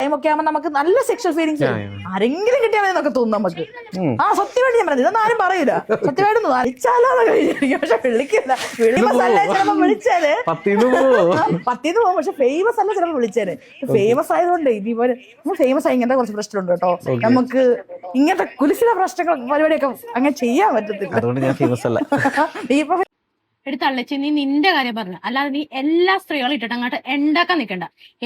ടൈമൊക്കെ ആകുമ്പോൾ നമുക്ക് നല്ല സെക്ഷൽ ഫീലിങ്സ് ആരെങ്കിലും കിട്ടിയാൽ മതി എന്നൊക്കെ തോന്നും നമുക്ക്. സത്യമായിട്ട് ഞാൻ പറഞ്ഞത് ഇതൊന്നും ആരും പറയൂല. സത്യമായിട്ട് വിളിച്ചാലോന്ന് വിചാരിക്കും, പക്ഷെ വിളിക്കില്ല. ഫേമസ് അല്ല ചിലപ്പോ വിളിച്ചാല് പത്തിന്ന് പോകും, പക്ഷെ ഫേമസ് അല്ല ചിലപ്പോ വിളിച്ചാല്. ഫേമസ് ആയതുകൊണ്ട് ഇതുപോലെ ഫേമസ് ആയി ഇങ്ങനത്തെ കുറച്ച് പ്രശ്നമുണ്ട് കേട്ടോ. നമുക്ക് ഇങ്ങനത്തെ കുലിശിത പ്രശ്നങ്ങൾ പരിപാടിയൊക്കെ അങ്ങനെ ചെയ്യാൻ പറ്റത്തില്ല. അതുകൊണ്ട് ഞാൻ ഫേമസ് അല്ല. ഇപ്പൊ എടുത്തള്ളച്ച് നീ നിന്റെ കാര്യം പറഞ്ഞു, അല്ലാതെ നീ എല്ലാ സ്ത്രീകളും ഇട്ടിട്ട് അങ്ങോട്ട് ഉണ്ടാക്കാൻ നിൽക്കണ്ട.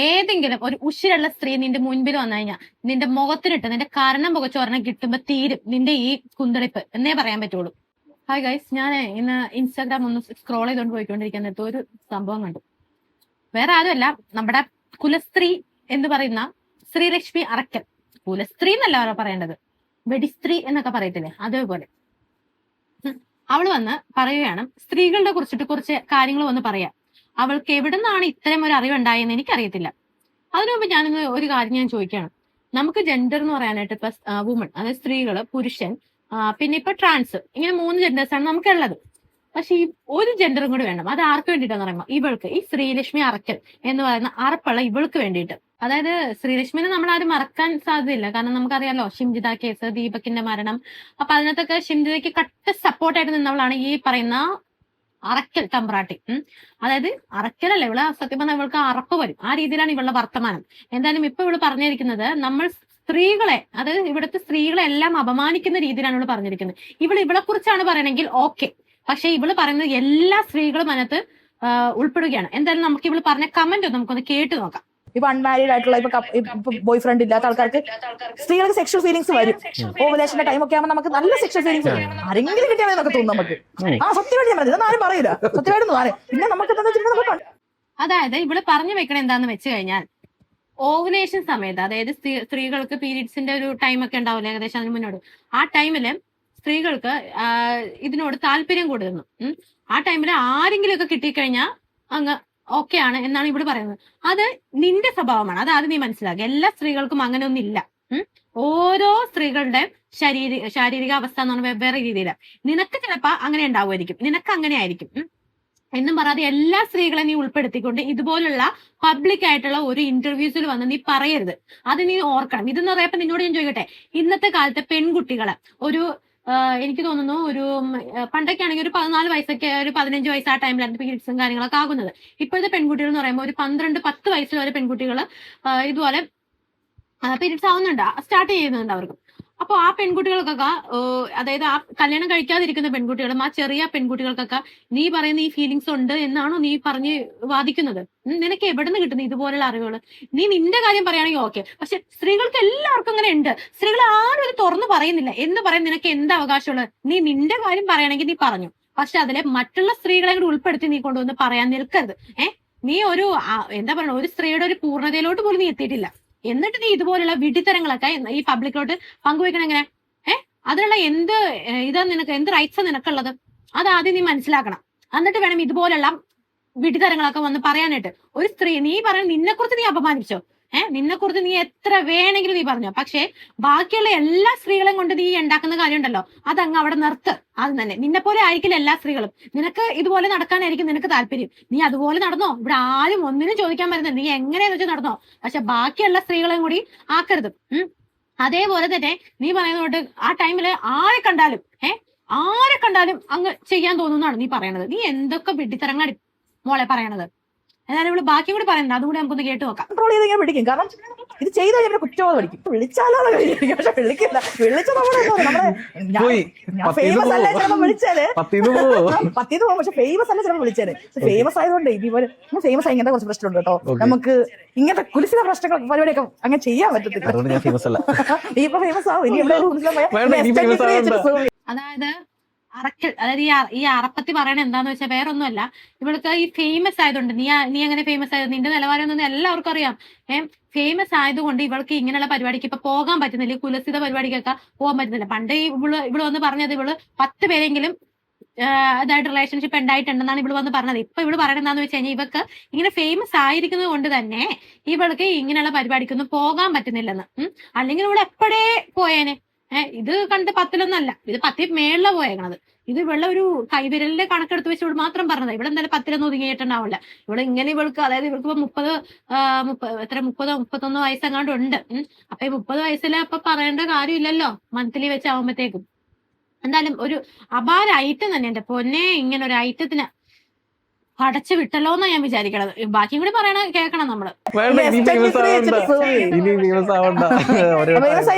ഏതെങ്കിലും ഒരു ഉശിരുള്ള സ്ത്രീ നിന്റെ മുൻപിൽ വന്നു കഴിഞ്ഞാൽ നിന്റെ മുഖത്തിനിട്ട് നിന്റെ കരണം പുകച്ചോരണം കിട്ടുമ്പോ തീരും നിന്റെ ഈ കുന്തളിപ്പ് എന്നേ പറയാൻ പറ്റുള്ളൂ. ഹായ് ഗൈസ്, ഞാൻ ഇന്ന് ഇൻസ്റ്റാഗ്രാം ഒന്ന് സ്ക്രോൾ ചെയ്തുകൊണ്ട് പോയിക്കൊണ്ടിരിക്കുന്ന നേരത്തെ ഒരു സംഭവം കണ്ടു. വേറെ ആരുമല്ല, നമ്മുടെ കുലസ്ത്രീ എന്ന് പറയുന്ന ശ്രീലക്ഷ്മി അറക്കൽ. കുലസ്ത്രീ എന്നല്ല അവരെ പറയേണ്ടത്, വെടിസ്ത്രീ എന്നൊക്കെ പറയത്തില്ലേ, അതേപോലെ അവള് വന്ന് പറയുകയാണ് സ്ത്രീകളുടെ കുറിച്ചിട്ട് കുറച്ച് കാര്യങ്ങൾ വന്ന് പറയാം. അവൾക്ക് എവിടെ നിന്നാണ് ഇത്തരം ഒരു അറിവുണ്ടായെന്ന് എനിക്കറിയത്തില്ല. അതിനു മുമ്പ് ഞാനിന്ന് ഒരു കാര്യം ഞാൻ ചോദിക്കുകയാണ്. നമുക്ക് ജെൻഡർ എന്ന് പറയാനായിട്ട് ഇപ്പൊ വുമൺ, അതായത് സ്ത്രീകള്, പുരുഷൻ, പിന്നെ ഇപ്പൊ ട്രാൻസ്, ഇങ്ങനെ 3 ജെൻഡേഴ്സാണ് നമുക്കുള്ളത്. പക്ഷെ ഈ ഒരു ജെൻഡറും കൂടി വേണം. അത് ആർക്ക് വേണ്ടിയിട്ടാന്ന് പറയുമ്പോൾ ഇവൾക്ക്, ഈ ശ്രീലക്ഷ്മി അറക്കൽ എന്ന് പറയുന്ന അറപ്പുള്ള ഇവൾക്ക് വേണ്ടിയിട്ട്. അതായത് ശ്രീലക്ഷ്മിനെ നമ്മൾ ആരും മറക്കാൻ സാധ്യതയില്ല. കാരണം നമുക്കറിയാലോ ഷിംജിത കേസ്, ദീപകിന്റെ മരണം. അപ്പൊ അതിനകത്തൊക്കെ ഷിംജിതയ്ക്ക് കട്ട സപ്പോർട്ടായിട്ട് നിന്നവളാണ് ഈ പറയുന്ന അറക്കൽ തമ്പ്രാട്ടി. അതായത് അറക്കലല്ല, ഇവള് സത്യം പറഞ്ഞാൽ ഇവൾക്ക് അറപ്പ് വരും. ആ രീതിയിലാണ് ഇവളുടെ വർത്തമാനം. എന്തായാലും ഇപ്പൊ ഇവള് പറഞ്ഞിരിക്കുന്നത് നമ്മൾ സ്ത്രീകളെ, അതായത് ഇവിടുത്തെ സ്ത്രീകളെ എല്ലാം അപമാനിക്കുന്ന രീതിയിലാണ് ഇവള് പറഞ്ഞിരിക്കുന്നത്. ഇവളെ കുറിച്ചാണ് പറയണമെങ്കിൽ ഓക്കെ, പക്ഷെ ഇവള് പറയുന്നത് എല്ലാ സ്ത്രീകളും അതിനകത്ത് ഉൾപ്പെടുകയാണ്. എന്തായാലും നമുക്ക് ഇവള് പറഞ്ഞ കമന്റ് നമുക്കൊന്ന് കേട്ട് നോക്കാം. ഇപ്പൊ അൺമാരീഡ് ആയിട്ടുള്ള ഇപ്പൊ ബോയ് ഫ്രണ്ട് ഇല്ലാത്ത ആൾക്കാർക്ക് സ്ത്രീകൾക്ക് സെക്ഷൽ ഫീലിങ്സ് വരും. ഓവുലേഷന്റെ ടൈമൊക്കെ ആകുമ്പോൾ നമുക്ക് നല്ല സെക്ഷൽ ഫീലിങ്സ് വരും. ആരെങ്കിലും കിട്ടിയാൽ മതി എന്നൊക്കെ തോന്നും നമുക്ക്. സത്യമായിട്ട് ഞാൻ പറഞ്ഞത് ഇതൊന്നും ആരും പറയൂല. സത്യമായിട്ട് പിന്നെ നമുക്ക് എന്താ വെച്ചിട്ടുണ്ടെങ്കിൽ അതായത് ഇവള് പറഞ്ഞു വെക്കണ എന്താന്ന് വെച്ച് കഴിഞ്ഞാൽ, ഓവുലേഷൻ സമയത്ത്, അതായത് സ്ത്രീകൾക്ക് പീരീഡ്സിന്റെ ഒരു ടൈമൊക്കെ ഉണ്ടാവില്ല ഏകദേശം അതിന് മുന്നോട്ട്, ആ ടൈമില് സ്ത്രീകൾക്ക് ഇതിനോട് താല്പര്യം കൂടുതലും. ആ ടൈമിൽ ആരെങ്കിലും ഒക്കെ കിട്ടിക്കഴിഞ്ഞാൽ അങ്ങ് ഓക്കെ ആണ് എന്നാണ് ഇവിടെ പറയുന്നത്. അത് നിന്റെ സ്വഭാവമാണ്, അത് ആദ്യം നീ മനസ്സിലാക്കുക. എല്ലാ സ്ത്രീകൾക്കും അങ്ങനെ ഒന്നും ഇല്ല. ഓരോ സ്ത്രീകളുടെ ശാരീരിക അവസ്ഥ എന്ന് പറഞ്ഞാൽ വെവ്വേറെ രീതിയിലാണ്. നിനക്ക് ചിലപ്പോ അങ്ങനെ ഉണ്ടാവുമായിരിക്കും, നിനക്ക് അങ്ങനെ ആയിരിക്കും എന്നും പറയാതെ എല്ലാ സ്ത്രീകളെ നീ ഉൾപ്പെടുത്തിക്കൊണ്ട് ഇതുപോലുള്ള പബ്ലിക് ആയിട്ടുള്ള ഒരു ഇന്റർവ്യൂസിൽ വന്ന് നീ പറയരുത്. അത് നീ ഓർക്കണം. ഇതെന്ന് പറയപ്പോ നിന്നോട് ഞാൻ ചോദിക്കട്ടെ, ഇന്നത്തെ കാലത്തെ പെൺകുട്ടികളെ ഒരു എനിക്ക് തോന്നുന്നു ഒരു പണ്ടൊക്കെ ആണെങ്കിൽ ഒരു 14 വയസ്സൊക്കെ, ഒരു 15 വയസ്സ് ആ ടൈമിലാണ് പീരീഡ്സും കാര്യങ്ങളൊക്കെ ആകുന്നത്. ഇപ്പോഴത്തെ പെൺകുട്ടികൾ എന്ന് പറയുമ്പോൾ ഒരു 12-10 വയസ്സിൽ വരെ പെൺകുട്ടികൾ ഇതുപോലെ പീരീഡ്സ് ആവുന്നുണ്ട്, സ്റ്റാർട്ട് ചെയ്യുന്നുണ്ട് അവർക്ക്. അപ്പൊ ആ പെൺകുട്ടികൾക്കൊക്കെ, അതായത് ആ കല്യാണം കഴിക്കാതിരിക്കുന്ന പെൺകുട്ടികളും ആ ചെറിയ പെൺകുട്ടികൾക്കൊക്കെ നീ പറയുന്ന ഈ ഫീലിങ്സ് ഉണ്ട് എന്നാണോ നീ പറഞ്ഞ് വാദിക്കുന്നത്? നിനക്ക് എവിടെ നിന്ന് കിട്ടുന്നു ഇതുപോലുള്ള അറിവുകൾ? നീ നിന്റെ കാര്യം പറയുകയാണെങ്കിൽ ഓക്കെ, പക്ഷെ സ്ത്രീകൾക്ക് എല്ലാവർക്കും അങ്ങനെ ഉണ്ട്. സ്ത്രീകൾ ആരും ഇത് തുറന്നു പറയുന്നില്ല എന്ന് പറയാൻ നിനക്ക് എന്ത് അവകാശമുള്ളത്? നീ നിന്റെ കാര്യം പറയുകയാണെങ്കിൽ നീ പറഞ്ഞു, പക്ഷെ അതിലെ മറ്റുള്ള സ്ത്രീകളെ കൂടി ഉൾപ്പെടുത്തി നീ കൊണ്ടുവന്ന് പറയാൻ നിൽക്കരുത്. നീ ഒരു എന്താ പറയുക, ഒരു സ്ത്രീയുടെ ഒരു പൂർണ്ണതയിലോട്ട് പോലും നീ എത്തിയിട്ടില്ല. എന്നിട്ട് നീ ഇതുപോലുള്ള വിഡിത്തരങ്ങളൊക്കെ ഈ പബ്ലിക്കിലോട്ട് പങ്കുവെക്കണം എങ്ങനെ? അതിനുള്ള എന്ത് ഇതാ നിനക്ക്, എന്ത് റൈറ്റ്സാ നിനക്കുള്ളത്? അത് ആദ്യം നീ മനസ്സിലാക്കണം. എന്നിട്ട് വേണം ഇതുപോലുള്ള വിഡിത്തരങ്ങളൊക്കെ വന്ന് പറയാനായിട്ട്. ഒരു സ്ത്രീ, നീ പറയാൻ നിന്നെ കുറിച്ച് നീ അപമാനിച്ചോ? നിന്നെ കുറിച്ച് നീ എത്ര വേണമെങ്കിലും നീ പറഞ്ഞോ, പക്ഷെ ബാക്കിയുള്ള എല്ലാ സ്ത്രീകളെയും കൊണ്ട് നീ ഉണ്ടാക്കുന്ന കാര്യം ഉണ്ടല്ലോ, അതങ്ങ് അവിടെ നിർത്ത്. അത് തന്നെ നിന്നെ പോലെ ആയിരിക്കില്ല എല്ലാ സ്ത്രീകളും. നിനക്ക് ഇതുപോലെ നടക്കാനായിരിക്കും നിനക്ക് താല്പര്യം, നീ അതുപോലെ നടന്നോ. ഇവിടെ ആരും ഒന്നിനും ചോദിക്കാൻ വരുന്നത്, നീ എങ്ങനെയാന്ന് വെച്ചാൽ നടന്നോ, പക്ഷെ ബാക്കിയുള്ള സ്ത്രീകളെയും കൂടി ആക്കരുത്. അതേപോലെ തന്നെ നീ പറയുന്നതുകൊണ്ട് ആ ടൈമില് ആരെ കണ്ടാലും അങ്ങ് ചെയ്യാൻ തോന്നുന്നതാണ് നീ പറയണത്. നീ എന്തൊക്കെ വിഡ്ഢിത്തരങ്ങളാണ് മോളെ പറയണത്. എന്നാലും ഇവിടെ ബാക്കി കൂടി പറയുന്നത്, അതുകൂടി നമുക്കൊന്ന് കേട്ട് നോക്കാം. കൺട്രോൾ ചെയ്ത് ഇങ്ങനെ പിടിക്കും. കാരണം ഇത് ചെയ്ത് കഴിഞ്ഞാൽ കുറ്റബോധം പഠിക്കും. വിളിച്ചാലോന്ന് വിചാരിക്കും, പക്ഷെ വിളിക്കില്ല. വിളിച്ച ഫേമസ് അല്ല ചിലപ്പോ വിളിച്ചാല് പത്തിന്ന് പോകും, പക്ഷെ ഫേമസ് അല്ല ചിലപ്പോ വിളിച്ചാല്. ഫേമസ് ആയതുകൊണ്ട് ഇതുപോലെ ഫേമസ് ആയി ഇങ്ങനത്തെ കുറച്ച് പ്രശ്നമുണ്ട് കേട്ടോ. നമുക്ക് ഇങ്ങനത്തെ കുലിശിത പ്രശ്നങ്ങൾ പരിപാടിയൊക്കെ അങ്ങനെ ചെയ്യാൻ പറ്റത്തില്ല. ഇപ്പൊ ഫേമസ് ആവും ഇനി അതായത് അറക്കൽ, അതായത് ഈ അറപ്പത്തി പറയണ എന്താന്ന് വെച്ചാൽ വേറെ ഒന്നുമല്ല, ഇവൾക്ക് ഈ ഫേമസ് ആയതുകൊണ്ട് നീ എങ്ങനെ ഫേമസ് ആയത്, നിന്റെ നിലവാരം ഒന്നും എല്ലാവർക്കും അറിയാം. ഫേമസ് ആയതുകൊണ്ട് ഇവൾക്ക് ഇങ്ങനെയുള്ള പരിപാടിക്ക് ഇപ്പൊ പോകാൻ പറ്റുന്നില്ല, ഈ കുലസിത പരിപാടിക്കൊക്കെ പോകാൻ പറ്റുന്നില്ല. പണ്ട് ഇവള് വന്ന് പറഞ്ഞത് ഇവള് 10 പേരെങ്കിലും അതായിട്ട് റിലേഷൻഷിപ്പ് ഉണ്ടായിട്ടുണ്ടെന്നാണ് ഇവള് വന്ന് പറഞ്ഞത്. ഇപ്പൊ ഇവള് പറയണത് എന്താന്ന് വെച്ച് കഴിഞ്ഞാൽ ഇവക്ക് ഇങ്ങനെ ഫേമസ് ആയിരിക്കുന്നത് കൊണ്ട് തന്നെ ഇവൾക്ക് ഇങ്ങനെയുള്ള പരിപാടിക്കൊന്നും പോകാൻ പറ്റുന്നില്ലെന്ന്. അല്ലെങ്കിൽ ഇവള് എപ്പോഴേ പോയേനെ. ഇത് കണ്ട് 10-ലൊന്നല്ല, ഇത് 10 മേളില പോയേക്കണത്. ഇത് ഇവളുടെ ഒരു കൈവിരലിന്റെ കണക്കെടുത്ത് വെച്ച് ഇവിടെ മാത്രം പറഞ്ഞത്. ഇവിടെ എന്തായാലും 10-ലൊന്നും ഒതുങ്ങിയിട്ടുണ്ടാവില്ല. ഇവിടെ ഇങ്ങനെ ഇവൾക്ക്, അതായത് ഇവൾക്ക് ഇപ്പൊ 30-31 വയസ്സെങ്ങാണ്ട് ഉണ്ട്. അപ്പൊ ഈ 30 വയസ്സിൽ അപ്പൊ പറയേണ്ട കാര്യമില്ലല്ലോ മന്ത്ലി വെച്ചാവുമ്പത്തേക്കും. എന്തായാലും ഒരു അപാര ഐറ്റം തന്നെ എന്റെ പൊന്നെ. ഇങ്ങനെ ഒരു ഐറ്റത്തിന് അടച്ചു വിട്ടല്ലോ എന്നാ ഞാൻ വിചാരിക്കണത്. ബാക്കിയും കൂടി കേൾക്കണം നമ്മള്.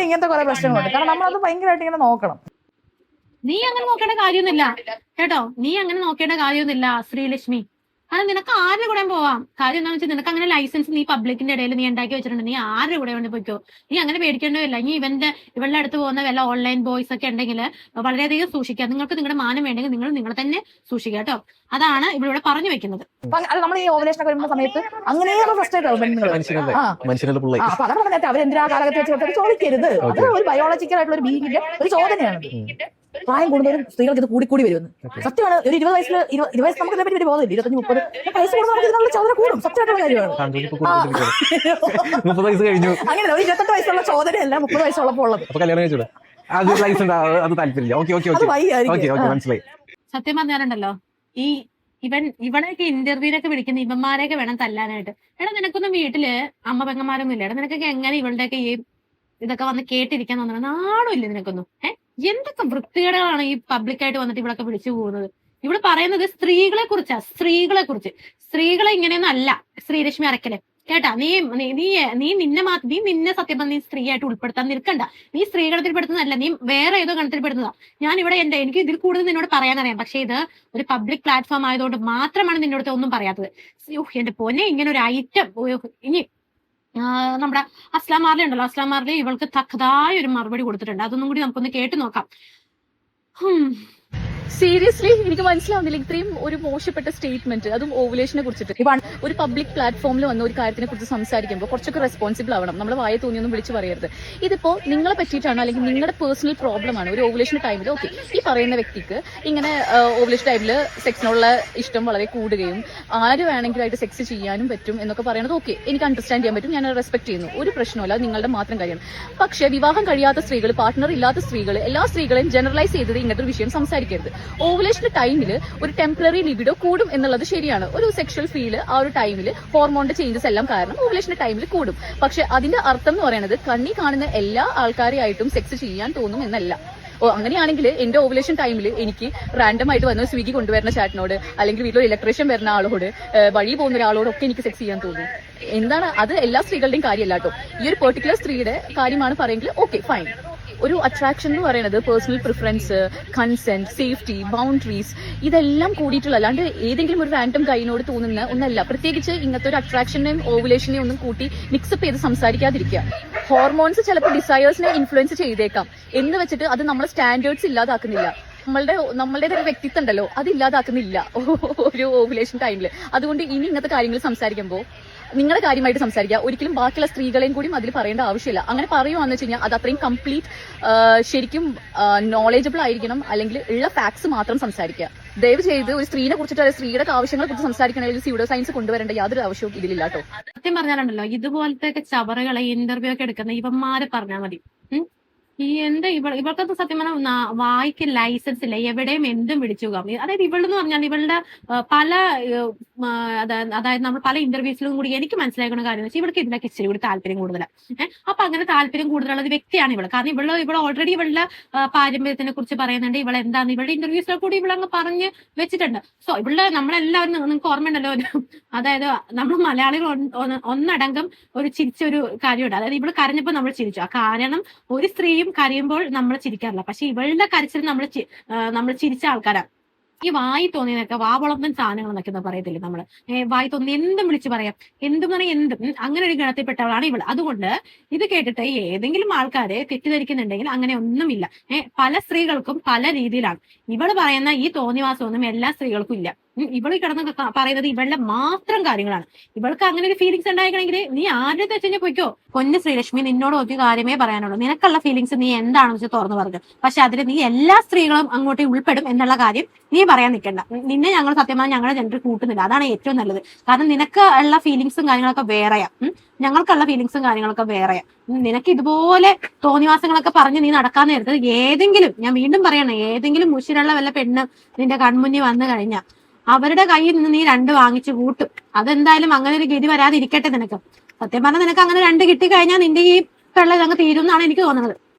ഇങ്ങനത്തെ കുറെ പ്രശ്നങ്ങളുണ്ട്. കാരണം നമ്മളത് ഭയങ്കരമായിട്ട് ഇങ്ങനെ നോക്കണം. നീ അങ്ങനെ നോക്കേണ്ട കാര്യമൊന്നുമില്ല കേട്ടോ. നീ അങ്ങനെ നോക്കേണ്ട കാര്യമൊന്നുമില്ല ശ്രീലക്ഷ്മി. കാരണം നിനക്ക് ആരുടെ കൂടെ പോവാം. കാര്യം എന്താണെന്ന് വെച്ചാൽ നിനക്ക് അങ്ങനെ ലൈസൻസ് നീ പബ്ലിക്കിന്റെ ഇടയിൽ നീ ഉണ്ടാക്കി വെച്ചിട്ടുണ്ട്. നീ ആരുടെ കൂടെ വേണ്ടി പോയിക്കോ. നീ അങ്ങനെ പേടിക്കേണ്ടതില്ല. ഇനി ഇവളുടെ അടുത്ത് പോകുന്ന വല്ല ഓൺലൈൻ ബോയ്സ് ഒക്കെ ഉണ്ടെങ്കിൽ വളരെയധികം സൂക്ഷിക്കുക. നിങ്ങൾക്ക് നിങ്ങളുടെ മാനം വേണ്ടെങ്കിൽ നിങ്ങൾ നിങ്ങളെ തന്നെ സൂക്ഷിക്കുക കേട്ടോ. അതാണ് ഇവിടെ പറഞ്ഞു വെക്കുന്നത്. അത് നമ്മൾ ഈ ഓവലേഷൻ വരുന്ന സമയത്ത് അങ്ങനെയാണ് ഫ്രസ്ട്രേറ്റ് അവരെന്തിനാ കാലഘട്ടത്തിൽ വെച്ച് ചോദിക്കരുത്. അത് ഒരു ബയോളജിക്കൽ ആയിട്ടുള്ള ഒരു ബീങ്ങിന്റെ ഒരു ചോദനയാണ്. പ്രായം കൂടുതലും സ്ത്രീകൾക്ക് ഇത് കൂടി വരുമെന്ന് സത്യമാണ്. ഒരു 20 വയസ്സിൽ 20 വയസ്സ് നമുക്ക് ഇതിനെ പറ്റി ബോധമില്ല. 25-30 വയസ്സ് കൂടുമ്പോൾ നമുക്ക് ഇതിനുള്ള ചോദന കൂടും. സത്യമായിട്ടുള്ള കാര്യമാണ്. അങ്ങനെ ഒരു 28 വയസ്സുള്ള ചോദനയല്ല 30 വയസ്സുള്ളപ്പോൾ ഉള്ളത്. സത്യം പറഞ്ഞാലുണ്ടല്ലോ, ഈ ഇവനൊക്കെ ഇന്റർവ്യൂവിനൊക്കെ വിളിക്കുന്ന ഇവന്മാരെയൊക്കെ വേണം തല്ലാനായിട്ട്. എടാ നിനക്കൊന്നും വീട്ടില് അമ്മ പെങ്ങന്മാരൊന്നും ഇല്ല. എടാ നിനക്കൊക്കെ എങ്ങനെ ഇവളുടെയൊക്കെ ഈ ഇതൊക്കെ വന്ന് കേട്ടിരിക്കാൻ തോന്നുന്നത്? നാണമില്ല നിനക്കൊന്നും. എന്തൊക്കെ വൃത്തികേടുകളാണ് ഈ പബ്ലിക്കായിട്ട് വന്നിട്ട് ഇവിടൊക്കെ വിളിച്ചു പോകുന്നത്. ഇവിടെ പറയുന്നത് സ്ത്രീകളെ കുറിച്ചാ. സ്ത്രീകളെ ഇങ്ങനെയൊന്നും അല്ല ശ്രീലക്ഷ്മി അരക്കല് കേട്ടാ. നീ നിന്നെ സത്യം പറഞ്ഞ നീ സ്ത്രീയായിട്ട് ഉൾപ്പെടുത്താൻ നിൽക്കണ്ട. നീ സ്ത്രീകളത്തിൽ പെടുത്തുന്നതല്ല, നീ വേറെ ഏതോ ഗണത്തിൽ പെടുന്നതാ. ഞാൻ ഇവിടെ എനിക്ക് ഇതിൽ കൂടുതൽ നിന്നോട് പറയാനറിയാം. പക്ഷെ ഇത് ഒരു പബ്ലിക് പ്ലാറ്റ്ഫോം ആയതുകൊണ്ട് മാത്രമാണ് നിന്നോട് ഒന്നും പറയാത്തത്. എന്റെ പൊന്നെ, ഇങ്ങനെ ഒരു ഐറ്റം. ഇനി നമ്മുടെ അസ്ലാം മാർലി ഉണ്ടല്ലോ, അസ്ലാം മാർലി ഇവൾക്ക് തക്കതായ ഒരു മറുപടി കൊടുത്തിട്ടുണ്ട്. അതൊന്നും കൂടി നമുക്കൊന്ന് കേട്ടു നോക്കാം. സീരിയസ്ലി എനിക്ക് മനസ്സിലാവുന്നില്ല ഇത്രയും ഒരു മോശപ്പെട്ട സ്റ്റേറ്റ്മെന്റ്, അതും ഓവുലേഷനെ കുറിച്ചിട്ട്. ഒരു പബ്ലിക് പ്ലാറ്റ്ഫോമിൽ വന്ന ഒരു കാര്യത്തിനെ കുറിച്ച് സംസാരിക്കുമ്പോൾ കുറച്ചൊക്കെ റെസ്പോൺസിബിൾ ആവണം. നമ്മൾ വായ തോന്നിയൊന്നും വിളിച്ചു പറയരുത്. ഇതിപ്പോ നിങ്ങളെ പറ്റിയിട്ടാണ് അല്ലെങ്കിൽ നിങ്ങളുടെ പേഴ്സണൽ പ്രോബ്ലം ആണ്. ഒരു ഓവുലേഷൻ ടൈമിൽ ഓക്കെ ഈ പറയുന്ന വ്യക്തിക്ക് ഇങ്ങനെ ഓവുലേഷൻ ടൈമിൽ സെക്സിനുള്ള ഇഷ്ടം വളരെ കൂടുകയും ആര് വേണമെങ്കിലായിട്ട് സെക്സ് ചെയ്യാനും പറ്റും എന്നൊക്കെ പറയുന്നത് ഓക്കെ, എനിക്ക് അണ്ടർസ്റ്റാൻഡ് ചെയ്യാൻ പറ്റും. ഞാൻ റെസ്പെക്ട് ചെയ്യുന്നു. ഒരു പ്രശ്നമല്ല, നിങ്ങളുടെ മാത്രം കാര്യമാണ്. പക്ഷേ വിവാഹം കഴിയാത്ത സ്ത്രീകൾ, പാർട്ട്ണർ ഇല്ലാത്ത സ്ത്രീകൾ, എല്ലാ സ്ത്രീകളെയും ജനറലൈസ് ചെയ്തത് ഇങ്ങനത്തെ ഒരു വിഷയം സംസാരിക്കരുത്. ഓവുലേഷൻ ടൈമിൽ ഒരു ടെമ്പററി ലിബിഡോ കൂടും എന്നുള്ളത് ശരിയാണ്. ഒരു സെക്ഷൽ ഫീൽ ആ ഒരു ടൈമിൽ ഹോർമോണിന്റെ ചേഞ്ചസ് എല്ലാം കാരണം ഓവുലേഷൻ ടൈമിൽ കൂടും. പക്ഷെ അതിന്റെ അർത്ഥം എന്ന് പറയുന്നത് കണ്ണി കാണുന്ന എല്ലാ ആൾക്കാരെയായിട്ടും സെക്സ് ചെയ്യാൻ തോന്നും എന്നല്ല. അങ്ങനെയാണെങ്കിൽ എന്റെ ഓവുലേഷൻ ടൈമിൽ എനിക്ക് റാൻഡം ആയിട്ട് വന്ന് സ്വിഗ്ഗി കൊണ്ടുവരുന്ന ചാറ്റിനോട് അല്ലെങ്കിൽ വീട്ടിൽ ഇലക്ട്രീഷ്യൻ വരുന്ന ആളോട് വഴി പോകുന്ന ഒരാളോടൊക്കെ എനിക്ക് സെക്സ് ചെയ്യാൻ തോന്നും. എന്താണ് അത്? എല്ലാ സ്ത്രീകളുടെയും കാര്യമല്ല കേട്ടോ. ഈ ഒരു പെർട്ടിക്കുലർ സ്ത്രീയുടെ കാര്യമാണ് പറയുമെങ്കിൽ ഓക്കെ ഫൈൻ. ഒരു അട്രാക്ഷൻ എന്ന് പറയുന്നത് personal preference, consent, safety, boundaries ഇതെല്ലാം കൂടിയിട്ടുള്ള, അല്ലാണ്ട് ഏതെങ്കിലും ഒരു റാൻഡം കൈനോട് തോന്നുന്ന ഒന്നല്ല. പ്രത്യേകിച്ച് ഇങ്ങനത്തെ ഒരു അട്രാക്ഷനെയും ഓവുലേഷനെയും ഒന്നും കൂട്ടി മിക്സപ്പ് ചെയ്ത് സംസാരിക്കാതിരിക്കുക. ഹോർമോൺസ് ചിലപ്പോൾ ഡിസയേഴ്സിനെ ഇൻഫ്ലുവൻസ് ചെയ്തേക്കാം എന്ന് വെച്ചിട്ട് അത് നമ്മളെ സ്റ്റാൻഡേർഡ്സ് ഇല്ലാതാക്കുന്നില്ല. നമ്മളുടെ ഒരു വ്യക്തിത്വം ഉണ്ടല്ലോ, അത് ഇല്ലാതാക്കുന്നില്ല ഒരു ഓവുലേഷൻ ടൈമിൽ. അതുകൊണ്ട് ഇനി ഇങ്ങനത്തെ കാര്യങ്ങൾ സംസാരിക്കുമ്പോൾ നിങ്ങളുടെ കാര്യമായിട്ട് സംസാരിക്കുക. ഒരിക്കലും ബാക്കിയുള്ള സ്ത്രീകളെയും കൂടി അതിൽ പറയേണ്ട ആവശ്യമില്ല. അങ്ങനെ പറയുവാന്ന് വെച്ച് കഴിഞ്ഞാൽ അത് അത്രയും കംപ്ലീറ്റ് ശരിക്കും നോളേജബിൾ ആയിരിക്കണം. അല്ലെങ്കിൽ ഉള്ള ഫാക്ട്സ് മാത്രം സംസാരിക്കുക. ദയവ് ചെയ്ത് ഒരു സ്ത്രീനെ കുറിച്ചിട്ട് സ്ത്രീയുടെ ആവശ്യങ്ങളെ കുറിച്ച് സംസാരിക്കണമെങ്കിൽ സ്യൂഡോ സയൻസ് കൊണ്ടുവരേണ്ട യാതൊരു ആവശ്യവും ഇതിലില്ല കേട്ടോ. സത്യം പറഞ്ഞാലുണ്ടല്ലോ, ഇതുപോലത്തെ ചവറുകളെ ഇന്റർവ്യൂ ഒക്കെ എടുക്കുന്ന ഇവന്മാരെ പറഞ്ഞാൽ മതി. ഈ ഇവൾക്കത് സത്യം പറഞ്ഞാൽ വായിക്ക് ലൈസൻസ് ഇല്ല. എവിടെയും എന്തും വിളിച്ചു പോകാം. അതായത് ഇവളെന്ന് പറഞ്ഞാൽ ഇവളുടെ പല അതായത് നമ്മൾ പല ഇന്റർവ്യൂസിലും കൂടി എനിക്ക് മനസ്സിലാക്കുന്ന കാര്യം വെച്ചാൽ ഇവൾക്ക് ഇതിനൊക്കെ ഇച്ചിരി കൂടി താല്പര്യം കൂടുതലാണ്. അപ്പൊ അങ്ങനെ താല്പര്യം കൂടുതലുള്ള ഒരു വ്യക്തിയാണ് ഇവള്. കാരണം ഇവള് ഓൾറെഡി ഇവളുടെ പാരമ്പര്യത്തിനെ കുറിച്ച് പറയുന്നുണ്ട്. ഇവളെന്താന്ന് ഇവളുടെ ഇന്റർവ്യൂസിലെ കൂടി ഇവളങ്ങ് പറഞ്ഞ് വെച്ചിട്ടുണ്ട്. സോ ഇവളുടെ നമ്മളെല്ലാവരും നിങ്ങൾക്ക് ഓർമ്മയുണ്ടല്ലോ, അതായത് നമ്മൾ മലയാളികൾ ഒന്നടങ്കം ഒരു ചിരിച്ചൊരു കാര്യമുണ്ട്. അതായത് ഇവള് കരഞ്ഞപ്പോൾ നമ്മൾ ചിരിച്ചു. ആ കാരണം ഒരു സ്ത്രീയും കരയുമ്പോൾ നമ്മൾ ചിരിക്കാറില്ല. പക്ഷെ ഇവളുടെ കരച്ചിൽ നമ്മൾ ചിരിച്ച ആൾക്കാരാണ്. ഈ വായി തോന്നിയതൊക്കെ വാവളമ്പൻ സാധനങ്ങൾ എന്നൊക്കെ പറയത്തില്ലേ നമ്മള്. വായി തോന്നി എന്തും വിളിച്ചു പറയാം, എന്തും പറഞ്ഞാൽ എന്തും. അങ്ങനെ ഒരു ഗണത്തിൽപ്പെട്ടവളാണ് ഇവള്. അതുകൊണ്ട് ഇത് കേട്ടിട്ട് ഏതെങ്കിലും ആൾക്കാരെ തെറ്റിദ്ധരിക്കുന്നുണ്ടെങ്കിൽ അങ്ങനെ ഒന്നുമില്ല. പല സ്ത്രീകൾക്കും പല രീതിയിലാണ്. ഇവള് പറയുന്ന ഈ തോന്നിവാസമൊന്നും എല്ലാ സ്ത്രീകൾക്കും ഇല്ല. ഇവള് കിടന്ന് പറയുന്നത് ഇവളുടെ മാത്രം കാര്യങ്ങളാണ്. ഇവൾക്ക് അങ്ങനെ ഒരു ഫീലിങ്സ് ഉണ്ടായിക്കണമെങ്കിൽ നീ ആരുടെ തെറ്റിഞ്ഞ് പൊയ്ക്കോ. പൊന്ന് ശ്രീലക്ഷ്മി, നിന്നോട് ഒരു കാര്യമേ പറയാനുള്ളൂ. നിനക്കുള്ള ഫീലിങ്സ് നീ എന്താണെന്ന് വെച്ചാൽ തുറന്നു പറഞ്ഞു. പക്ഷെ അതിൽ നീ എല്ലാ സ്ത്രീകളും അങ്ങോട്ട് ഉൾപ്പെടും എന്നുള്ള കാര്യം നീ പറയാൻ നിൽക്കണ്ട. നിന്നെ ഞങ്ങൾ സത്യമായി ഞങ്ങളുടെ ജനറൽ കൂട്ടുന്നില്ല. അതാണ് ഏറ്റവും നല്ലത്. കാരണം നിനക്ക് ഉള്ള ഫീലിങ്സും കാര്യങ്ങളൊക്കെ വേറെയാ, ഞങ്ങൾക്കുള്ള ഫീലിങ്സും കാര്യങ്ങളൊക്കെ വേറെയാ. നിനക്ക് ഇതുപോലെ തോന്നിവാസങ്ങളൊക്കെ പറഞ്ഞ് നീ നടക്കാൻ നേരത്ത് ഏതെങ്കിലും, ഞാൻ വീണ്ടും പറയണേ, ഏതെങ്കിലും മുഷിരുള്ള വല്ല പെണ്ണ് നിന്റെ കൺമുന്നിൽ വന്നു കഴിഞ്ഞാൽ അവരുടെ കയ്യിൽ നിന്ന് നീ 2 വാങ്ങിച്ചു കൂട്ടും. അതെന്തായാലും അങ്ങനെ ഒരു ഗതി വരാതിരിക്കട്ടെ നിനക്ക്. സത്യം പറഞ്ഞാൽ നിനക്ക് അങ്ങനെ 2 കിട്ടി കഴിഞ്ഞാൽ നിന്റെ ഈ പെള്ള ഇതങ്ങ് തീരും എന്നാണ് എനിക്ക് തോന്നുന്നത്.